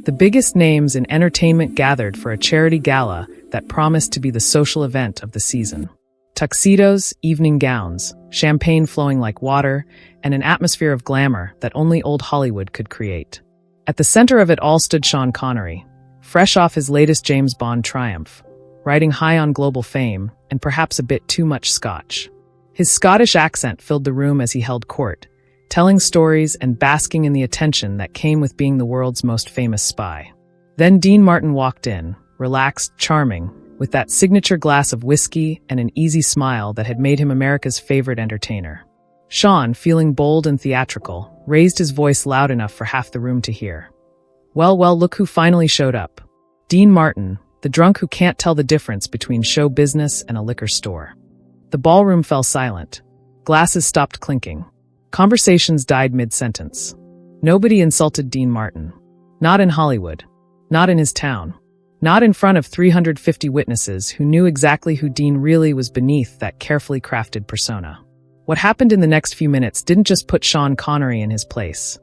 The biggest names in entertainment gathered for a charity gala that promised to be the social event of the season. Tuxedos, evening gowns, champagne flowing like water, and an atmosphere of glamour that only old Hollywood could create. At the center of it all stood Sean Connery, fresh off his latest James Bond triumph, riding high on global fame and perhaps a bit too much scotch. His Scottish accent filled the room as he held court, telling stories and basking in the attention that came with being the world's most famous spy. Then Dean Martin walked in, relaxed, charming, with that signature glass of whiskey and an easy smile that had made him America's favorite entertainer. Sean, feeling bold and theatrical, raised his voice loud enough for half the room to hear. Well, look who finally showed up. Dean Martin, the drunk who can't tell the difference between show business and a liquor store. The ballroom fell silent. Glasses stopped clinking. Conversations died mid-sentence. Nobody insulted Dean Martin. Not in Hollywood. Not in his town. Not in front of 350 witnesses who knew exactly who Dean really was beneath that carefully crafted persona. What happened in the next few minutes didn't just put Sean Connery in his place.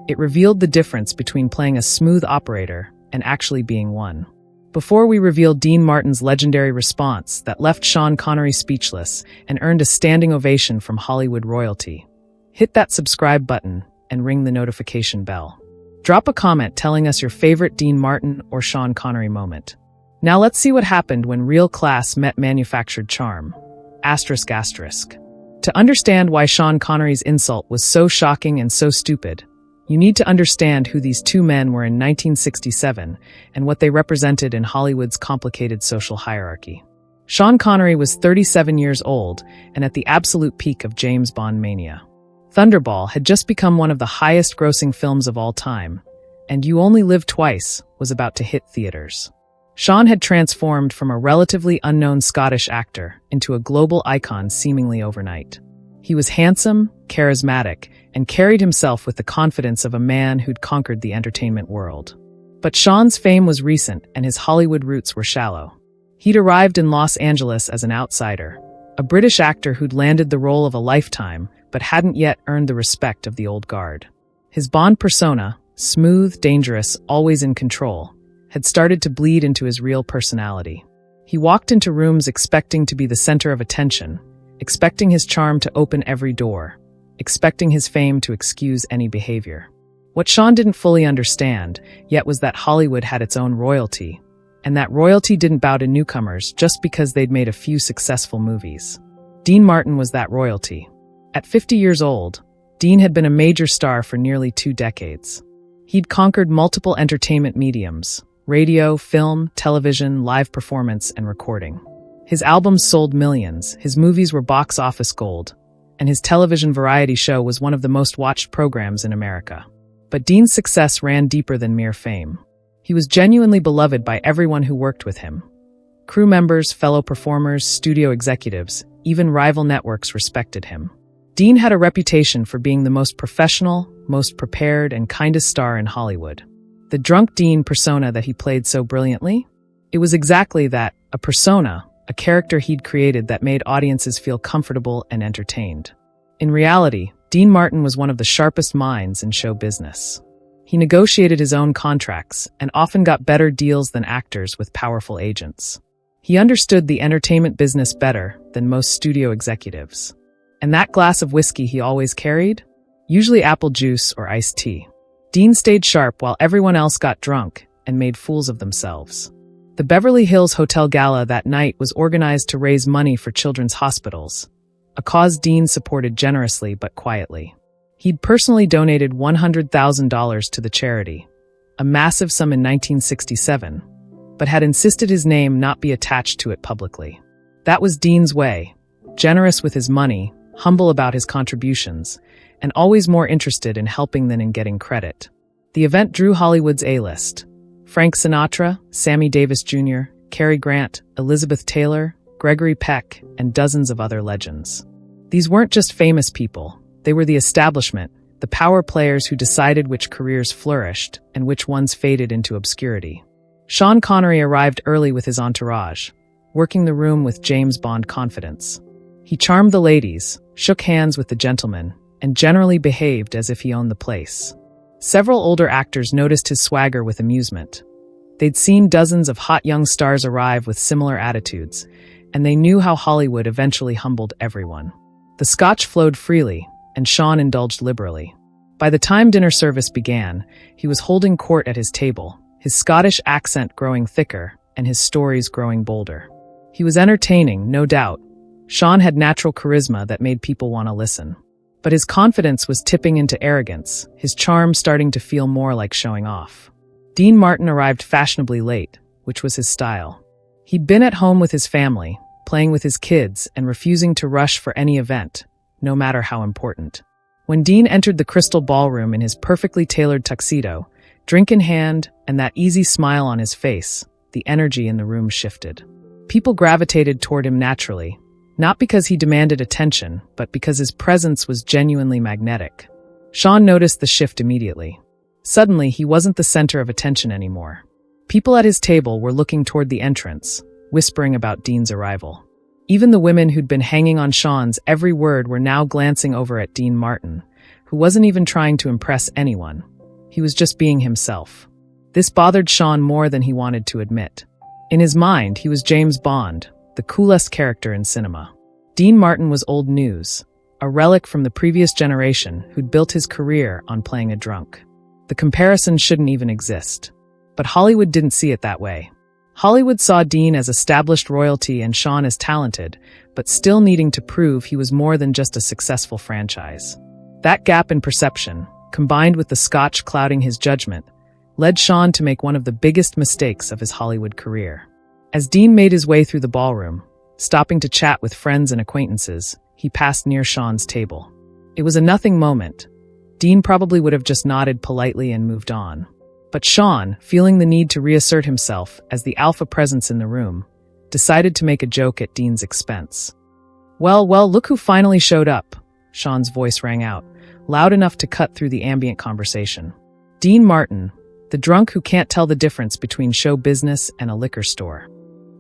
It revealed the difference between playing a smooth operator and actually being one. Before we reveal Dean Martin's legendary response that left Sean Connery speechless and earned a standing ovation from Hollywood royalty, hit that subscribe button and ring the notification bell. Drop a comment telling us your favorite Dean Martin or Sean Connery moment. Now let's see what happened when real class met manufactured charm. Asterisk asterisk. To understand why Sean Connery's insult was so shocking and so stupid, you need to understand who these two men were in 1967 and what they represented in Hollywood's complicated social hierarchy. Sean Connery was 37 years old and at the absolute peak of James Bond mania. Thunderball had just become one of the highest-grossing films of all time, and You Only Live Twice was about to hit theaters. Sean had transformed from a relatively unknown Scottish actor into a global icon seemingly overnight. He was handsome, charismatic, and carried himself with the confidence of a man who'd conquered the entertainment world. But Sean's fame was recent and his Hollywood roots were shallow. He'd arrived in Los Angeles as an outsider, a British actor who'd landed the role of a lifetime but hadn't yet earned the respect of the old guard. His Bond persona, smooth, dangerous, always in control, had started to bleed into his real personality. He walked into rooms expecting to be the center of attention, expecting his charm to open every door, expecting his fame to excuse any behavior. What Sean didn't fully understand yet was that Hollywood had its own royalty, and that royalty didn't bow to newcomers just because they'd made a few successful movies. Dean Martin was that royalty. At 50 years old, Dean had been a major star for nearly 2 decades. He'd conquered multiple entertainment mediums: radio, film, television, live performance, and recording. His albums sold millions, his movies were box office gold, and his television variety show was one of the most watched programs in America. But Dean's success ran deeper than mere fame. He was genuinely beloved by everyone who worked with him. Crew members, fellow performers, studio executives, even rival networks respected him. Dean had a reputation for being the most professional, most prepared, and kindest star in Hollywood. The drunk Dean persona that he played so brilliantly? It was exactly that, a persona, a character he'd created that made audiences feel comfortable and entertained. In reality, Dean Martin was one of the sharpest minds in show business. He negotiated his own contracts and often got better deals than actors with powerful agents. He understood the entertainment business better than most studio executives. And that glass of whiskey he always carried? Usually apple juice or iced tea. Dean stayed sharp while everyone else got drunk and made fools of themselves. The Beverly Hills Hotel Gala that night was organized to raise money for children's hospitals, a cause Dean supported generously but quietly. He'd personally donated $100,000 to the charity, a massive sum in 1967, but had insisted his name not be attached to it publicly. That was Dean's way, generous with his money, humble about his contributions, and always more interested in helping than in getting credit. The event drew Hollywood's A-list: Frank Sinatra, Sammy Davis Jr., Cary Grant, Elizabeth Taylor, Gregory Peck, and dozens of other legends. These weren't just famous people, they were the establishment, the power players who decided which careers flourished and which ones faded into obscurity. Sean Connery arrived early with his entourage, working the room with James Bond confidence. He charmed the ladies, shook hands with the gentlemen, and generally behaved as if he owned the place. Several older actors noticed his swagger with amusement. They'd seen dozens of hot young stars arrive with similar attitudes, and they knew how Hollywood eventually humbled everyone. The scotch flowed freely, and Sean indulged liberally. By the time dinner service began, he was holding court at his table, his Scottish accent growing thicker and his stories growing bolder. He was entertaining, no doubt. Sean had natural charisma that made people want to listen. But his confidence was tipping into arrogance, his charm starting to feel more like showing off. Dean Martin arrived fashionably late, which was his style. He'd been at home with his family, playing with his kids and refusing to rush for any event, no matter how important. When Dean entered the crystal ballroom in his perfectly tailored tuxedo, drink in hand and that easy smile on his face, the energy in the room shifted. People gravitated toward him naturally, not because he demanded attention, but because his presence was genuinely magnetic. Sean noticed the shift immediately. Suddenly, he wasn't the center of attention anymore. People at his table were looking toward the entrance, whispering about Dean's arrival. Even the women who'd been hanging on Sean's every word were now glancing over at Dean Martin, who wasn't even trying to impress anyone. He was just being himself. This bothered Sean more than he wanted to admit. In his mind, he was James Bond, the coolest character in cinema. Dean Martin was old news, a relic from the previous generation who'd built his career on playing a drunk. The comparison shouldn't even exist. But Hollywood didn't see it that way. Hollywood saw Dean as established royalty and Sean as talented, but still needing to prove he was more than just a successful franchise. That gap in perception, combined with the scotch clouding his judgment, led Sean to make one of the biggest mistakes of his Hollywood career. As Dean made his way through the ballroom, stopping to chat with friends and acquaintances, he passed near Sean's table. It was a nothing moment. Dean probably would have just nodded politely and moved on. But Sean, feeling the need to reassert himself as the alpha presence in the room, decided to make a joke at Dean's expense. Well, look who finally showed up," Sean's voice rang out, loud enough to cut through the ambient conversation. Dean Martin, the drunk who can't tell the difference between show business and a liquor store.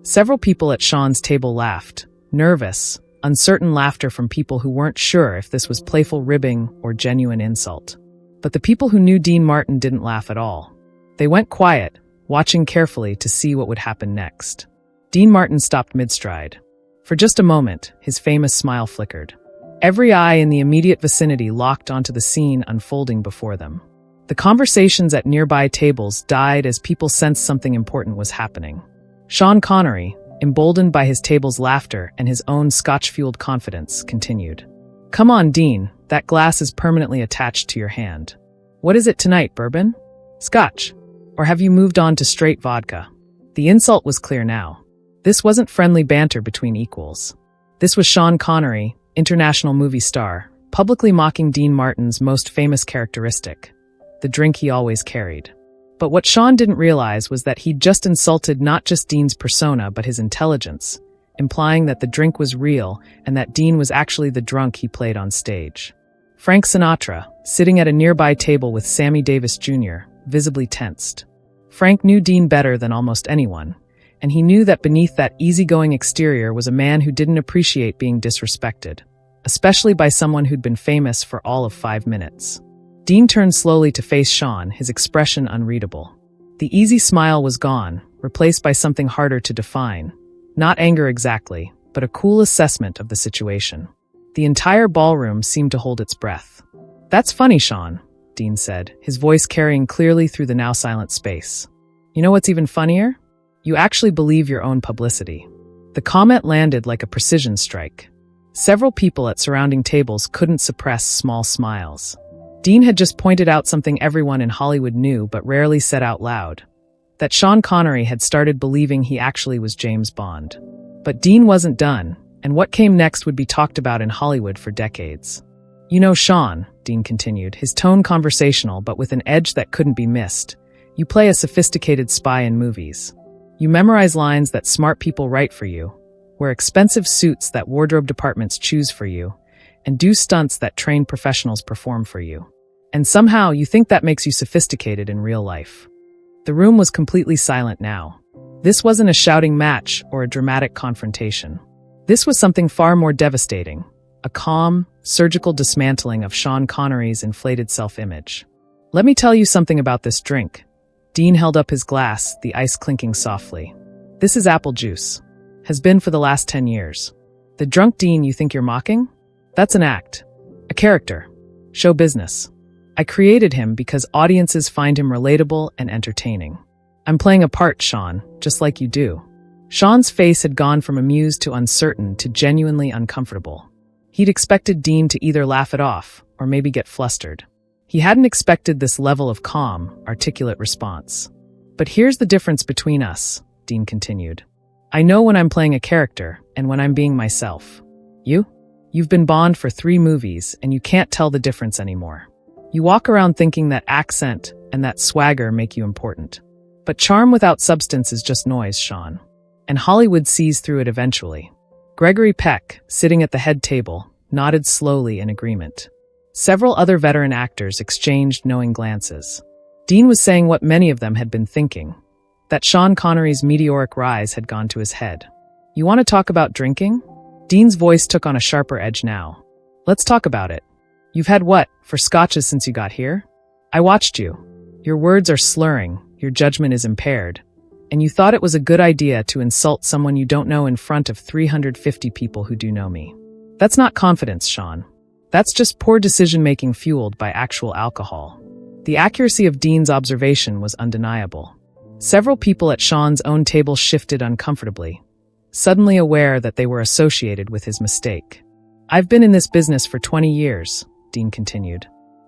Several people at Sean's table laughed, nervous, uncertain laughter from people who weren't sure if this was playful ribbing or genuine insult. But the people who knew Dean Martin didn't laugh at all. They went quiet, watching carefully to see what would happen next. Dean Martin stopped mid-stride. For just a moment, his famous smile flickered. Every eye in the immediate vicinity locked onto the scene unfolding before them. The conversations at nearby tables died as people sensed something important was happening. Sean Connery, emboldened by his table's laughter and his own scotch-fueled confidence, continued. "Come on, Dean, that glass is permanently attached to your hand. What is it tonight, bourbon? Scotch? Or have you moved on to straight vodka?" The insult was clear now. This wasn't friendly banter between equals. This was Sean Connery, international movie star, publicly mocking Dean Martin's most famous characteristic, the drink he always carried. But what Sean didn't realize was that he'd just insulted not just Dean's persona but his intelligence, implying that the drink was real and that Dean was actually the drunk he played on stage. Frank Sinatra, sitting at a nearby table with Sammy Davis Jr., visibly tensed. Frank knew Dean better than almost anyone, and he knew that beneath that easygoing exterior was a man who didn't appreciate being disrespected, especially by someone who'd been famous for all of 5 minutes. Dean turned slowly to face Sean, his expression unreadable. The easy smile was gone, replaced by something harder to define. Not anger exactly, but a cool assessment of the situation. The entire ballroom seemed to hold its breath. "That's funny, Sean," Dean said, his voice carrying clearly through the now silent space. "You know what's even funnier? You actually believe your own publicity." The comment landed like a precision strike. Several people at surrounding tables couldn't suppress small smiles. Dean had just pointed out something everyone in Hollywood knew but rarely said out loud. That Sean Connery had started believing he actually was James Bond. But Dean wasn't done, and what came next would be talked about in Hollywood for decades. "You know, Sean," Dean continued, his tone conversational but with an edge that couldn't be missed, "you play a sophisticated spy in movies. You memorize lines that smart people write for you, wear expensive suits that wardrobe departments choose for you, and do stunts that trained professionals perform for you. And somehow you think that makes you sophisticated in real life." The room was completely silent now. This wasn't a shouting match or a dramatic confrontation. This was something far more devastating, a calm, surgical dismantling of Sean Connery's inflated self-image. Let me tell you something about this drink. Dean held up his glass, the ice clinking softly. This is apple juice. Has been for the last 10 years. The drunk Dean you think you're mocking? That's an act. A character. Show business. I created him because audiences find him relatable and entertaining. I'm playing a part, Sean, just like you do. Sean's face had gone from amused to uncertain to genuinely uncomfortable. He'd expected Dean to either laugh it off or maybe get flustered. He hadn't expected this level of calm, articulate response. But here's the difference between us, Dean continued. I know when I'm playing a character and when I'm being myself. You've been Bond for 3 movies and you can't tell the difference anymore. You walk around thinking that accent and that swagger make you important. But charm without substance is just noise, Sean. And Hollywood sees through it eventually. Gregory Peck, sitting at the head table, nodded slowly in agreement. Several other veteran actors exchanged knowing glances. Dean was saying what many of them had been thinking, that Sean Connery's meteoric rise had gone to his head. You want to talk about drinking? Dean's voice took on a sharper edge now. Let's talk about it. You've had what, 4 scotches since you got here? I watched you. Your words are slurring, your judgment is impaired, and you thought it was a good idea to insult someone you don't know in front of 350 people who do know me. That's not confidence, Sean. That's just poor decision-making fueled by actual alcohol. The accuracy of Dean's observation was undeniable. Several people at Sean's own table shifted uncomfortably, suddenly aware that they were associated with his mistake. I've been in this business for 20 years, Dean continued.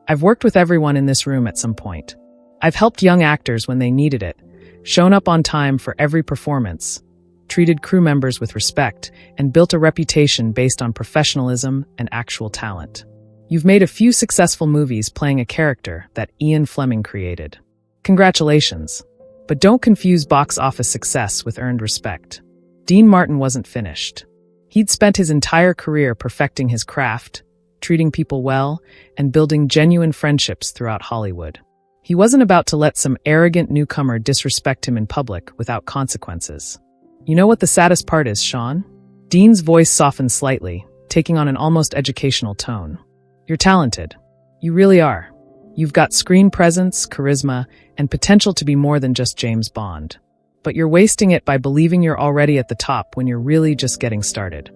I've worked with everyone in this room at some point. I've helped young actors when they needed it, shown up on time for every performance, treated crew members with respect, and built a reputation based on professionalism and actual talent. You've made a few successful movies playing a character that Ian Fleming created. Congratulations. But don't confuse box office success with earned respect. Dean Martin wasn't finished. He'd spent his entire career perfecting his craft, treating people well, and building genuine friendships throughout Hollywood. He wasn't about to let some arrogant newcomer disrespect him in public without consequences. You know what the saddest part is, Sean? Dean's voice softened slightly, taking on an almost educational tone. You're talented. You really are. You've got screen presence, charisma, and potential to be more than just James Bond. But you're wasting it by believing you're already at the top when you're really just getting started.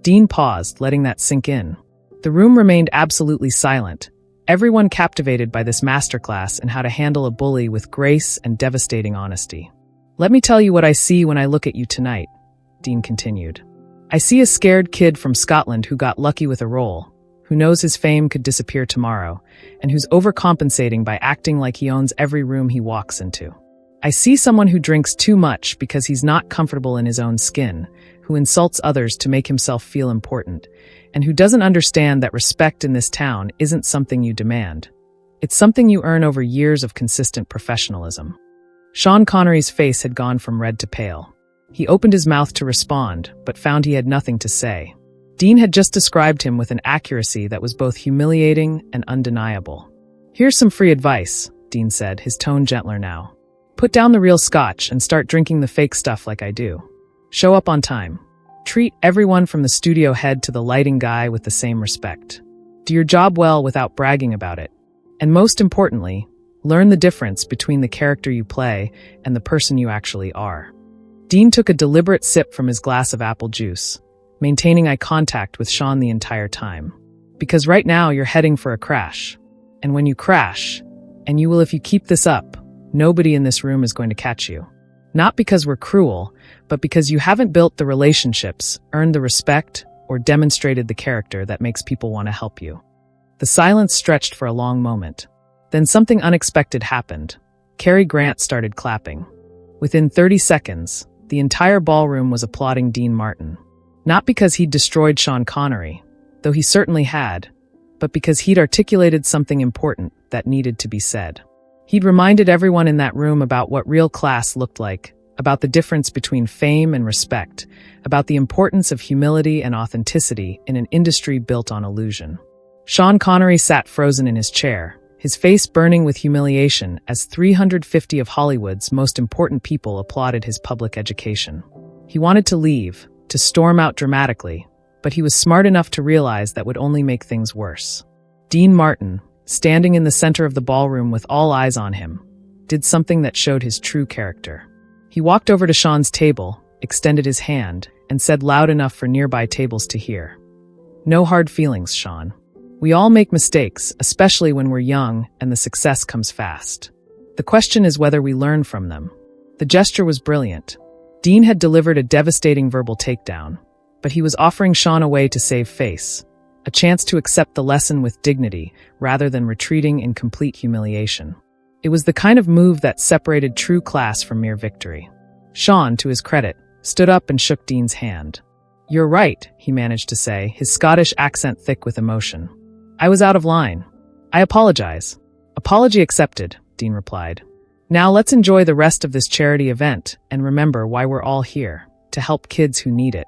Dean paused, letting that sink in. The room remained absolutely silent, everyone captivated by this masterclass in how to handle a bully with grace and devastating honesty. Let me tell you what I see when I look at you tonight, Dean continued. I see a scared kid from Scotland who got lucky with a role, who knows his fame could disappear tomorrow, and who's overcompensating by acting like he owns every room he walks into. I see someone who drinks too much because he's not comfortable in his own skin, who insults others to make himself feel important, and who doesn't understand that respect in this town isn't something you demand. It's something you earn over years of consistent professionalism. Sean Connery's face had gone from red to pale. He opened his mouth to respond, but found he had nothing to say. Dean had just described him with an accuracy that was both humiliating and undeniable. Here's some free advice, Dean said, his tone gentler now. Put down the real scotch and start drinking the fake stuff like I do. Show up on time. Treat everyone from the studio head to the lighting guy with the same respect. Do your job well without bragging about it. And most importantly, learn the difference between the character you play and the person you actually are. Dean took a deliberate sip from his glass of apple juice, maintaining eye contact with Sean the entire time. Because right now you're heading for a crash. And when you crash, and you will if you keep this up, nobody in this room is going to catch you. Not because we're cruel, but because you haven't built the relationships, earned the respect, or demonstrated the character that makes people want to help you. The silence stretched for a long moment. Then something unexpected happened. Cary Grant started clapping. Within 30 seconds, the entire ballroom was applauding Dean Martin. Not because he'd destroyed Sean Connery, though he certainly had, but because he'd articulated something important that needed to be said. He'd reminded everyone in that room about what real class looked like, about the difference between fame and respect, about the importance of humility and authenticity in an industry built on illusion. Sean Connery sat frozen in his chair, his face burning with humiliation as 350 of Hollywood's most important people applauded his public education. He wanted to leave, to storm out dramatically, but he was smart enough to realize that would only make things worse. Dean Martin, standing in the center of the ballroom with all eyes on him, did something that showed his true character. He walked over to Sean's table, extended his hand, and said loud enough for nearby tables to hear, "No hard feelings, Sean. We all make mistakes, especially when we're young and the success comes fast. The question is whether we learn from them." The gesture was brilliant. Dean had delivered a devastating verbal takedown, but he was offering Sean a way to save face, a chance to accept the lesson with dignity rather than retreating in complete humiliation. It was the kind of move that separated true class from mere victory. Sean, to his credit, stood up and shook Dean's hand. "You're right," he managed to say, his Scottish accent thick with emotion. "I was out of line. I apologize." "Apology accepted," Dean replied. "Now let's enjoy the rest of this charity event and remember why we're all here, to help kids who need it."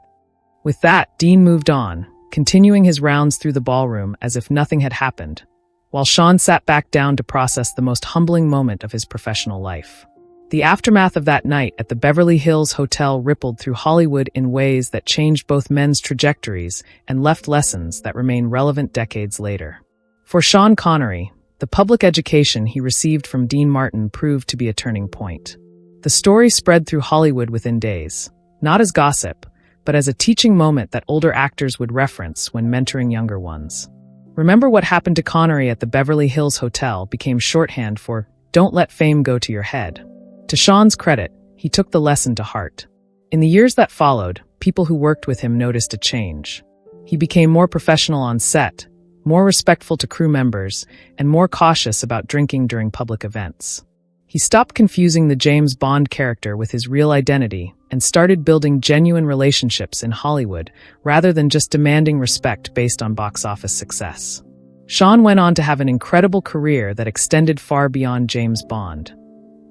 With that, Dean moved on, continuing his rounds through the ballroom as if nothing had happened, while Sean sat back down to process the most humbling moment of his professional life. The aftermath of that night at the Beverly Hills Hotel rippled through Hollywood in ways that changed both men's trajectories and left lessons that remain relevant decades later. For Sean Connery, the public education he received from Dean Martin proved to be a turning point. The story spread through Hollywood within days, not as gossip, but as a teaching moment that older actors would reference when mentoring younger ones. "Remember what happened to Connery at the Beverly Hills Hotel" became shorthand for "Don't let fame go to your head." To Sean's credit, he took the lesson to heart. In the years that followed, people who worked with him noticed a change. He became more professional on set, more respectful to crew members, and more cautious about drinking during public events. He stopped confusing the James Bond character with his real identity and started building genuine relationships in Hollywood rather than just demanding respect based on box office success. Sean went on to have an incredible career that extended far beyond James Bond,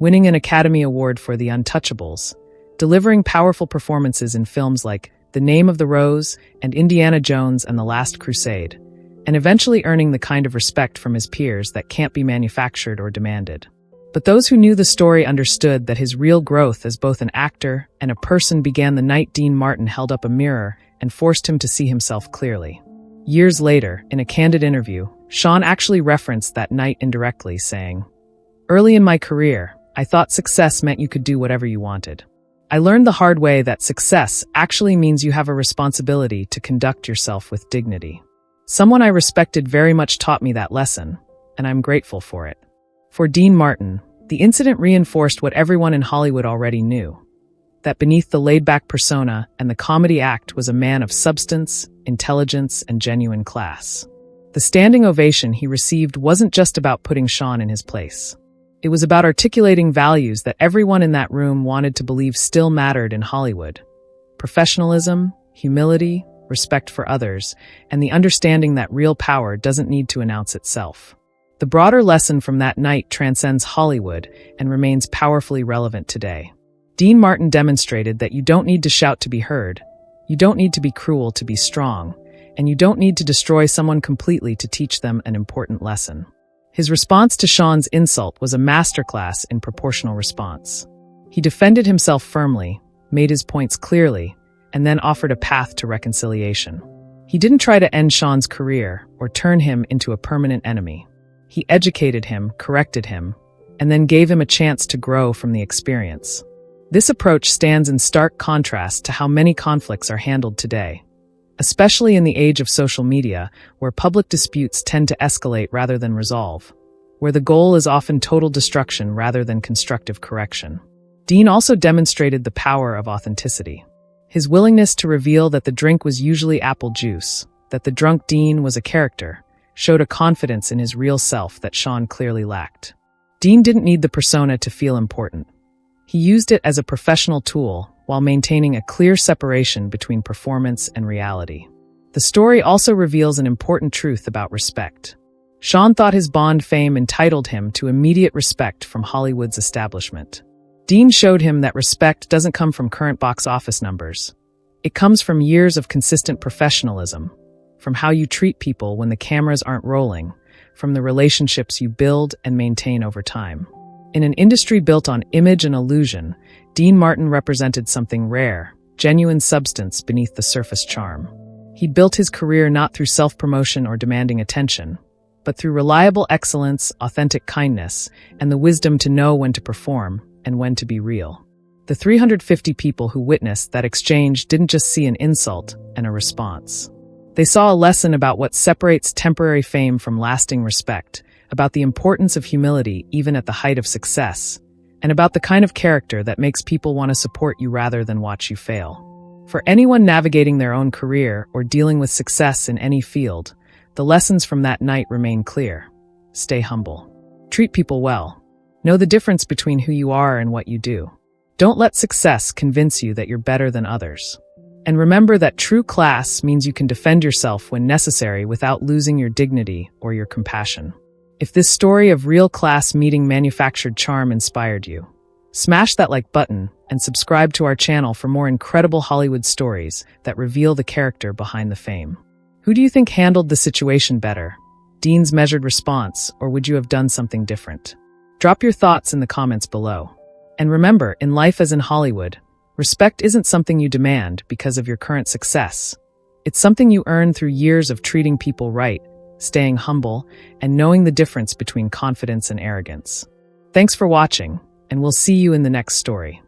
winning an Academy Award for The Untouchables, delivering powerful performances in films like The Name of the Rose and Indiana Jones and the Last Crusade, and eventually earning the kind of respect from his peers that can't be manufactured or demanded. But those who knew the story understood that his real growth as both an actor and a person began the night Dean Martin held up a mirror and forced him to see himself clearly. Years later, in a candid interview, Sean actually referenced that night indirectly, saying, "Early in my career, I thought success meant you could do whatever you wanted. I learned the hard way that success actually means you have a responsibility to conduct yourself with dignity. Someone I respected very much taught me that lesson, and I'm grateful for it." For Dean Martin, the incident reinforced what everyone in Hollywood already knew, that beneath the laid-back persona and the comedy act was a man of substance, intelligence, and genuine class. The standing ovation he received wasn't just about putting Sean in his place. It was about articulating values that everyone in that room wanted to believe still mattered in Hollywood: professionalism, humility, respect for others, and the understanding that real power doesn't need to announce itself. The broader lesson from that night transcends Hollywood and remains powerfully relevant today. Dean Martin demonstrated that you don't need to shout to be heard, you don't need to be cruel to be strong, and you don't need to destroy someone completely to teach them an important lesson. His response to Sean's insult was a masterclass in proportional response. He defended himself firmly, made his points clearly, and then offered a path to reconciliation. He didn't try to end Sean's career or turn him into a permanent enemy. He educated him, corrected him, and then gave him a chance to grow from the experience. This approach stands in stark contrast to how many conflicts are handled today, especially in the age of social media, where public disputes tend to escalate rather than resolve, where the goal is often total destruction rather than constructive correction. Dean also demonstrated the power of authenticity. His willingness to reveal that the drink was usually apple juice, that the drunk Dean was a character, showed a confidence in his real self that Sean clearly lacked. Dean didn't need the persona to feel important. He used it as a professional tool while maintaining a clear separation between performance and reality. The story also reveals an important truth about respect. Sean thought his Bond fame entitled him to immediate respect from Hollywood's establishment. Dean showed him that respect doesn't come from current box office numbers. It comes from years of consistent professionalism, from how you treat people when the cameras aren't rolling, from the relationships you build and maintain over time. In an industry built on image and illusion, Dean Martin represented something rare, genuine substance beneath the surface charm. He built his career not through self-promotion or demanding attention, but through reliable excellence, authentic kindness, and the wisdom to know when to perform and when to be real. The 350 people who witnessed that exchange didn't just see an insult and a response. They saw a lesson about what separates temporary fame from lasting respect, about the importance of humility even at the height of success, and about the kind of character that makes people want to support you rather than watch you fail. For anyone navigating their own career or dealing with success in any field, the lessons from that night remain clear. Stay humble. Treat people well. Know the difference between who you are and what you do. Don't let success convince you that you're better than others. And remember that true class means you can defend yourself when necessary without losing your dignity or your compassion. If this story of real class meeting manufactured charm inspired you, smash that like button and subscribe to our channel for more incredible Hollywood stories that reveal the character behind the fame. Who do you think handled the situation better? Dean's measured response, or would you have done something different? Drop your thoughts in the comments below. And remember, in life as in Hollywood, respect isn't something you demand because of your current success. It's something you earn through years of treating people right, staying humble, and knowing the difference between confidence and arrogance. Thanks for watching, and we'll see you in the next story.